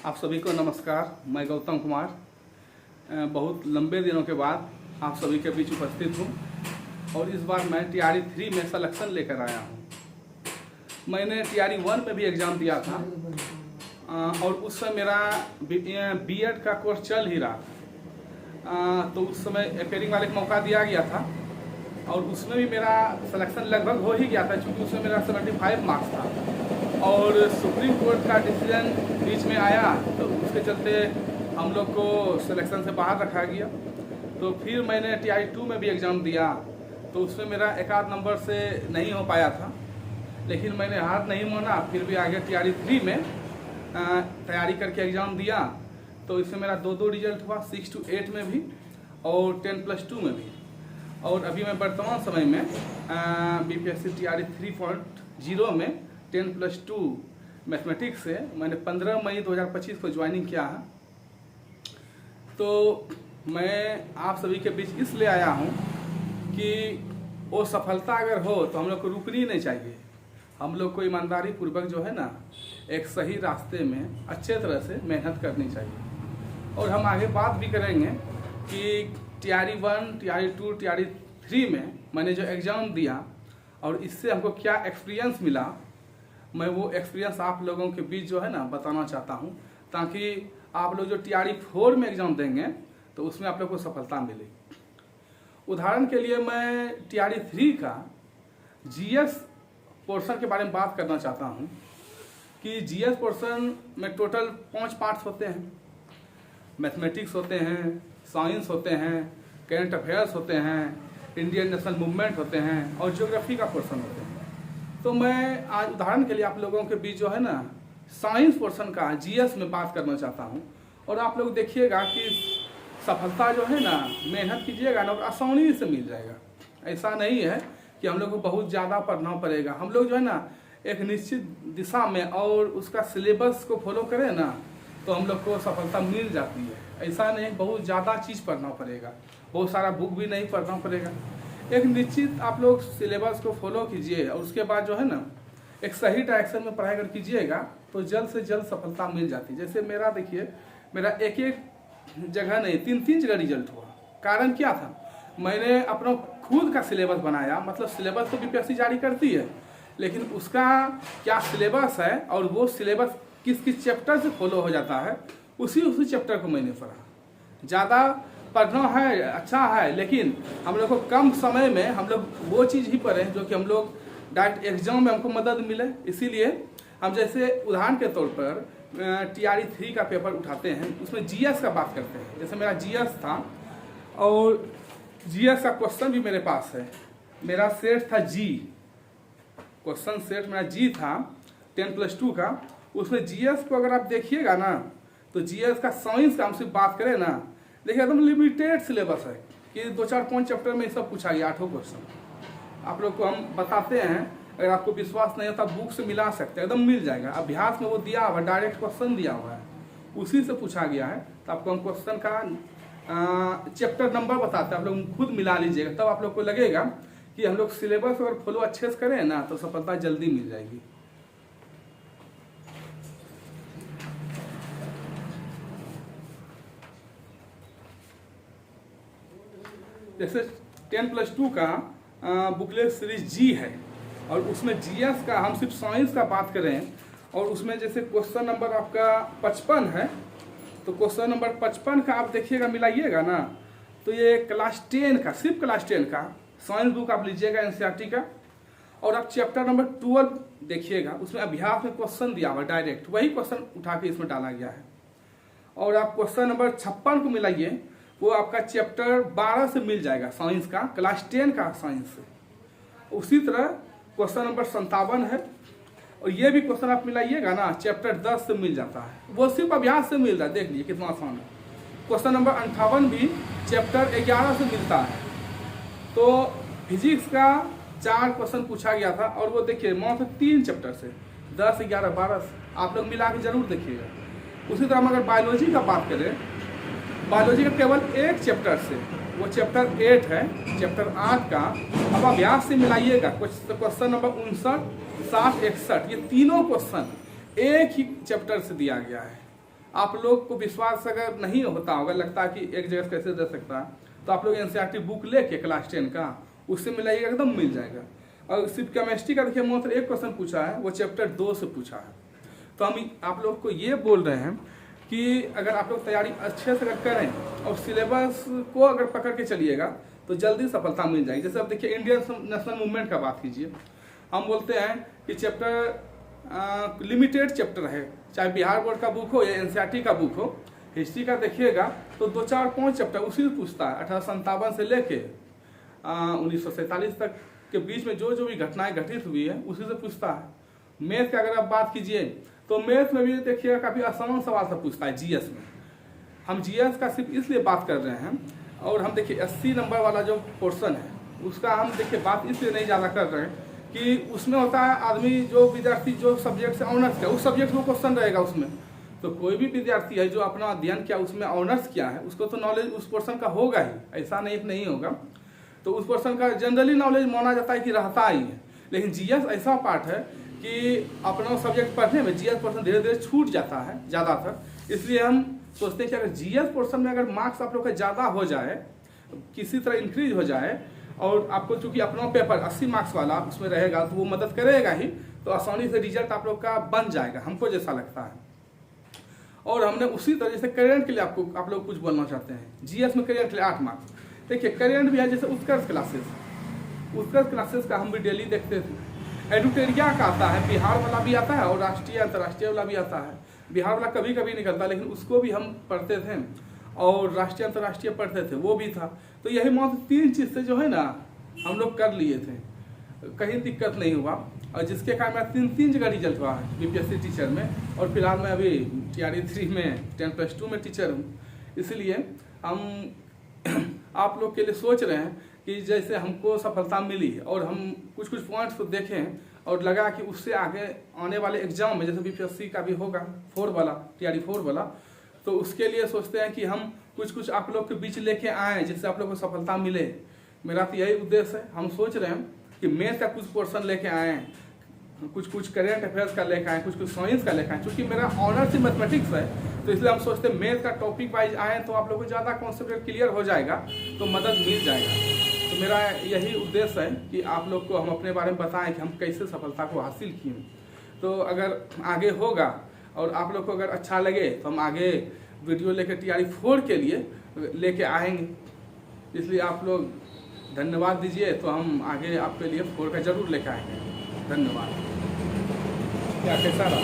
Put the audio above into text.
आप सभी को नमस्कार। मैं गौतम कुमार बहुत लंबे दिनों के बाद आप सभी के बीच उपस्थित हूँ और इस बार मैं TRE 3 में सिलेक्शन लेकर आया हूँ। मैंने TRE 1 में भी एग्ज़ाम दिया था और उस समय मेरा B.Ed का कोर्स चल ही रहा था, तो उस समय अपेयरिंग वाले को मौका दिया गया था और उसमें भी मेरा सिलेक्शन लगभग हो ही गया था, क्योंकि उसमें मेरा 75 मार्क्स था और सुप्रीम कोर्ट का डिसीजन बीच में आया, तो उसके चलते हम लोग को सिलेक्शन से बाहर रखा गया। तो फिर मैंने TRE 2 में भी एग्ज़ाम दिया, तो उसमें मेरा एक आध नंबर से नहीं हो पाया था, लेकिन मैंने हार नहीं माना। फिर भी आगे TRE 3 में तैयारी करके एग्ज़ाम दिया, तो इसमें मेरा दो रिजल्ट हुआ, 6 to 8 में भी और 10+2 में भी। और अभी मैं वर्तमान समय में BPSC TRE 3.0 में 10+2 मैथमेटिक्स से मैंने 15 मई 2025 को ज्वाइनिंग किया है। तो मैं आप सभी के बीच इसलिए आया हूँ कि वो सफलता अगर हो तो हम लोग को रुकनी नहीं चाहिए। हम लोग को ईमानदारी पूर्वक जो है ना, एक सही रास्ते में अच्छे तरह से मेहनत करनी चाहिए। और हम आगे बात भी करेंगे कि TRE 1, TRE 2, TRE 3 में मैंने जो एग्ज़ाम दिया और इससे हमको क्या एक्सपीरियंस मिला, मैं वो एक्सपीरियंस आप लोगों के बीच जो है ना बताना चाहता हूँ, ताकि आप लोग जो TRE 4 में एग्ज़ाम देंगे तो उसमें आप लोग को सफलता मिलेगी। उदाहरण के लिए मैं TRE 3 का GS पोर्शन के बारे में बात करना चाहता हूँ कि GS पोर्शन में टोटल 5 पार्ट्स होते हैं। मैथमेटिक्स होते हैं, साइंस होते हैं, करंट अफेयर्स होते हैं, इंडियन नेशनल मूवमेंट होते हैं और ज्योग्राफी का पोर्शन होते हैं। तो मैं आज उदाहरण के लिए आप लोगों के बीच जो है ना साइंस पोर्शन का GS में बात करना चाहता हूँ। और आप लोग देखिएगा कि सफलता जो है ना, मेहनत कीजिएगा ना और आसानी से मिल जाएगा। ऐसा नहीं है कि हम लोग को बहुत ज़्यादा पढ़ना पड़ेगा। हम लोग जो है ना एक निश्चित दिशा में और उसका सिलेबस को फॉलो करें ना, तो हम लोग को सफलता मिल जाती है। ऐसा नहीं बहुत ज़्यादा चीज़ पढ़ना पड़ेगा, बहुत सारा बुक भी नहीं पढ़ना पड़ेगा। एक निश्चित आप लोग सिलेबस को फॉलो कीजिए और उसके बाद जो है ना एक सही डायरेक्शन में पढ़ाई कर कीजिएगा तो जल्द से जल्द सफलता मिल जाती है। जैसे मेरा देखिए, मेरा एक जगह नहीं 3 जगह रिजल्ट हुआ। कारण क्या था, मैंने अपना खुद का सिलेबस बनाया। मतलब सिलेबस तो BPSC जारी करती है, लेकिन उसका क्या सिलेबस है और वो सिलेबस किस किस चैप्टर से फॉलो हो जाता है, उसी चैप्टर को मैंने पढ़ा। ज़्यादा पढ़ना है अच्छा है, लेकिन हम लोग को कम समय में हम लोग वो चीज़ ही पढ़ें जो कि हम लोग डायरेक्ट एग्जाम में हमको मदद मिले। इसीलिए हम जैसे उदाहरण के तौर पर TRE 3 का पेपर उठाते हैं, उसमें GS का बात करते हैं। जैसे मेरा GS था और GS का क्वेश्चन भी मेरे पास है। मेरा सेट था G, क्वेश्चन सेट मेरा G था 10+2 का। उसमें GS को अगर आप देखिएगा ना, तो GS का साइंस का हमसे बात करें ना, देखिए एकदम लिमिटेड सिलेबस है कि 2-4-5 चैप्टर में सब पूछा गया, 8 क्वेश्चन आप लोग को हम बताते हैं। अगर आपको विश्वास नहीं होता बुक से मिला सकते हैं, एकदम मिल जाएगा। अभ्यास में वो दिया हुआ डायरेक्ट क्वेश्चन दिया हुआ है, उसी से पूछा गया है। तो आपको हम क्वेश्चन का चैप्टर नंबर बताते हैं, आप लोग खुद मिला लीजिएगा, तब आप लोग को लगेगा कि हम लोग सिलेबस अगर फॉलो अच्छे से करें ना तो सफलता जल्दी मिल जाएगी। जैसे 10+2 का बुकलेट सीरीज G है और उसमें GS का हम सिर्फ साइंस का बात करें और उसमें जैसे क्वेश्चन नंबर आपका 55 है, तो क्वेश्चन नंबर 55 का आप देखिएगा मिलाइएगा ना, तो ये क्लास 10 का, सिर्फ क्लास 10 का साइंस बुक आप लीजिएगा NCERT का। और आप चैप्टर नंबर 12 देखिएगा, उसमें अभ्यास में क्वेश्चन दिया हुआ डायरेक्ट, वही क्वेश्चन उठा के इसमें डाला गया है। और आप क्वेश्चन नंबर 56 को मिलाइए, वो आपका चैप्टर 12 से मिल जाएगा साइंस का, क्लास 10 का साइंस से। उसी तरह क्वेश्चन नंबर 57 है और ये भी क्वेश्चन आप मिलाइएगा ना, चैप्टर 10 से मिल जाता है, वो सिर्फ अभ्यास से मिल रहा है। देख लीजिए कितना आसान है। क्वेश्चन नंबर 58 भी चैप्टर 11 से मिलता है। तो फिजिक्स का 4 क्वेश्चन पूछा गया था और वो देखिए मात्र 3 चैप्टर से 10, 11, 12 आप लोग मिला के जरूर देखिएगा। उसी तरह हम अगर बायोलॉजी का बात करें, बायोलॉजी का केवल एक चैप्टर से, वो चैप्टर 8 है, चैप्टर 8 का अब अभ्यास से मिलाइएगा। क्वेश्चन नंबर 59, 60, 61 ये तीनों क्वेश्चन एक ही चैप्टर से दिया गया है। आप लोग को विश्वास अगर नहीं होता होगा, लगता है कि एक जगह से कैसे दे सकता है, तो आप लोग एनसीईआरटी बुक लेके क्लास 10 का उससे मिलाइएगा, एकदम मिल जाएगा। और सिर्फ केमिस्ट्री का देखिए मात्र एक क्वेश्चन पूछा है, वो चैप्टर 2 से पूछा है। तो हम आप लोग को ये बोल रहे हैं कि अगर आप लोग तैयारी अच्छे से अगर करें और सिलेबस को अगर पकड़ के चलिएगा तो जल्दी सफलता मिल जाएगी। जैसे अब देखिए इंडियन नेशनल मूवमेंट का बात कीजिए, हम बोलते हैं कि चैप्टर लिमिटेड चैप्टर है, चाहे बिहार बोर्ड का बुक हो या एनसीईआरटी का बुक हो। हिस्ट्री का देखिएगा तो 2, 4, 5 चैप्टर उसी से पूछता है। 1857 से लेके 1947 तक के बीच में जो भी घटनाएं घटित हुई है उसी से पूछता है। मैथ का अगर आप बात कीजिए तो मैथ में भी देखिएगा काफ़ी आसान सवाल से पूछता है। जीएस में हम जीएस का सिर्फ इसलिए बात कर रहे हैं, और हम देखिए 80 नंबर वाला जो पोर्शन है उसका हम देखिए बात इसलिए नहीं ज़्यादा कर रहे हैं कि उसमें होता है आदमी जो विद्यार्थी जो सब्जेक्ट से ऑनर्स किया उस सब्जेक्ट में क्वेश्चन रहेगा उसमें। तो कोई भी विद्यार्थी है जो अपना अध्ययन किया उसमें ऑनर्स किया है उसको तो नॉलेज उस पोर्शन का होगा ही, ऐसा नहीं होगा। तो उस पोर्शन का जनरली नॉलेज माना जाता है कि रहता ही है। लेकिन जीएस ऐसा पार्ट है कि अपना सब्जेक्ट पढ़ने में जीएस पोर्शन धीरे धीरे छूट जाता है ज़्यादातर। इसलिए हम सोचते हैं कि अगर जीएस पोर्शन में अगर मार्क्स आप लोग का ज़्यादा हो जाए, किसी तरह इंक्रीज हो जाए, और आपको चूंकि अपना पेपर 80 मार्क्स वाला उसमें रहेगा तो वो मदद करेगा ही, तो आसानी से रिजल्ट आप लोग का बन जाएगा, हमको जैसा लगता है। और हमने उसी तरह से करेंट के लिए आप लोग कुछ बोलना चाहते हैं। जीएस में करेंट के लिए 8 मार्क्स। देखिए करेंट भी है, जैसे उत्कर्ष क्लासेस का हम भी डेली देखते थे। एडुटेरिया का आता है, बिहार वाला भी आता है और राष्ट्रीय अंतर्राष्ट्रीय वाला भी आता है। बिहार वाला कभी कभी निकलता, लेकिन उसको भी हम पढ़ते थे, और राष्ट्रीय अंतर्राष्ट्रीय पढ़ते थे, वो भी था। तो यही मात्र 3 चीज़ से जो है ना हम लोग कर लिए थे, कहीं दिक्कत नहीं हुआ। और जिसके कारण मेरा 3 जगह रिजल्ट हुआ है बीपीएससी टीचर में, और फिलहाल मैं अभी टीआरई 3 में 10+2 में टीचर हूँ। इसलिए हम आप लोग के लिए सोच रहे हैं कि जैसे हमको सफलता मिली और हम कुछ पॉइंट्स को देखें और लगा कि उससे आगे आने वाले एग्जाम में, जैसे बीपीएससी का भी होगा 4 वाला, टीआरई 4 वाला, तो उसके लिए सोचते हैं कि हम कुछ आप लोग के बीच लेके आएँ जिससे आप लोग को सफलता मिले। मेरा तो यही उद्देश्य है। हम सोच रहे हैं कि मैथ का कुछ पोर्शन लेके आएँ, कुछ करेंट अफेयर्स का लेकर आएँ, कुछ साइंस का लेकर आएँ। क्योंकि मेरा ऑनर्स ही मैथमेटिक्स है, तो इसलिए हम सोचते हैं मैथ का टॉपिक वाइज आएँ तो आप लोगों को ज़्यादा कॉन्सेप्ट क्लियर हो जाएगा, तो मदद मिल जाएगा। तो मेरा यही उद्देश्य है कि आप लोग को हम अपने बारे में बताएं कि हम कैसे सफलता को हासिल किए। तो अगर आगे होगा और आप लोग को अगर अच्छा लगे तो हम आगे वीडियो लेकर टीआरई 4 के लिए लेके आएंगे। इसलिए आप लोग धन्यवाद दीजिए, तो हम आगे आपके लिए 4 का जरूर लेकर आएंगे। धन्यवाद। क्या कैसा रहा?